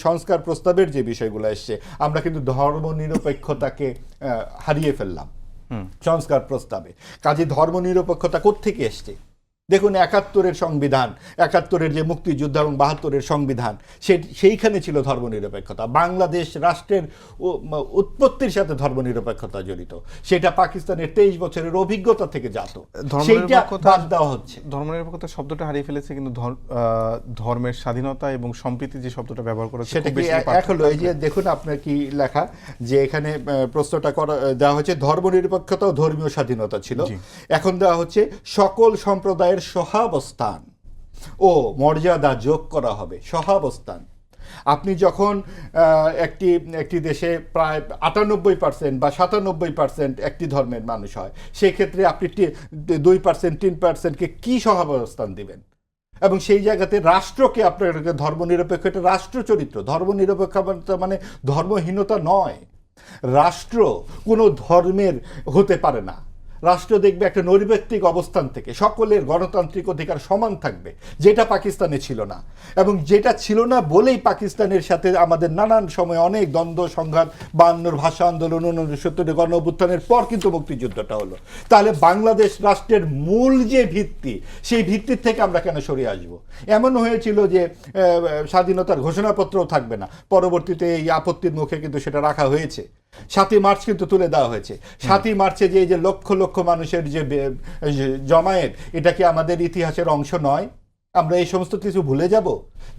সংস্কার প্রস্তাবের যে বিষয়গুলো এসছে, আমরা কিন্তু ধর্মনিরপেক্ষতাকে হারিয়ে ফেললাম সংস্কার প্রস্তাবে। কাজে ধর্মনিরপেক্ষতা কোত্থেকে এসছে? দেখুন, ৭১-এর সংবিধান, ৭১-এর যে মুক্তিযুদ্ধ এবং ৭২-এর সংবিধান, সেইখানে ছিল ধর্মনিরপেক্ষতা। বাংলাদেশ রাষ্ট্রের উৎপত্তির সাথে ধর্মনিরপেক্ষতা জড়িত। সেটা পাকিস্তানের ২৩ বছরের অভিজ্ঞতা থেকে জাত। সেইটা বাদ দেওয়া হচ্ছে। ধর্মনিরপেক্ষতা শব্দটা হারিয়ে ফেলেছে, কিন্তু ধর্মের স্বাধীনতা এবং সম্প্রীতি যে শব্দটা ব্যবহার করেছে সেটা কি এক হলো? এই যে দেখুন আপনার কি লেখা, যে এখানে প্রশ্নটা দেওয়া হচ্ছে ধর্মনিরপেক্ষতা ও ধর্মীয় স্বাধীনতা ছিল, এখন দেওয়া হচ্ছে সকল সম্প্রদায়ের সহাবস্থান ও মর্যাদা যোগ করা হবে। সহাবস্থান, আপনি যখন একটি দেশে প্রায় ৯৮% বা ৯৭% একটি ধর্মের মানুষ হয়, সেক্ষেত্রে আপনি ২%, ৩%কে কি সহাবস্থান দিবেন? এবং সেই জায়গাতে রাষ্ট্রকে আপনাকে ধর্মনিরপেক্ষ, এটা রাষ্ট্র চরিত্র। ধর্মনিরপেক্ষতা মানে ধর্মহীনতা নয়। রাষ্ট্র কোনো ধর্মের হতে পারে না। রাষ্ট্র দেখবে একটা নৈর্ব্যক্তিক অবস্থান থেকে সকলের গণতান্ত্রিক অধিকার সমান থাকবে, যেটা পাকিস্তানে ছিল না। এবং যেটা ছিল না বলেই পাকিস্তানের সাথে আমাদের নানান সময় অনেক দ্বন্দ্ব সংঘাত, ৫২-র ভাষা আন্দোলন, ৬৯-এর গণ অভ্যুত্থানের পর কিন্তু মুক্তিযুদ্ধটা হলো। তাহলে বাংলাদেশ রাষ্ট্রের মূল যে ভিত্তি, সেই ভিত্তির থেকে আমরা কেন সরিয়ে আসবো? এমন হয়েছিল যে স্বাধীনতার ঘোষণাপত্রও থাকবে না, পরবর্তীতে এই আপত্তির মুখে কিন্তু সেটা রাখা হয়েছে। ৭ই মার্চ কিন্তু তুলে দেওয়া হয়েছে। 7ই মার্চে যে লক্ষ লক্ষ মানুষের যে জমায়েত, এটা কি আমাদের ইতিহাসের অংশ নয়? আমরা এই সমস্ত কিছু ভুলে যাব?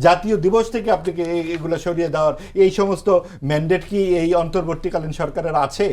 জাতীয় দিবস থেকে আপনাকে এগুলো সরিয়ে দেওয়ার এই সমস্ত ম্যান্ডেট কি এই অন্তর্বর্তীকালীন সরকারের আছে?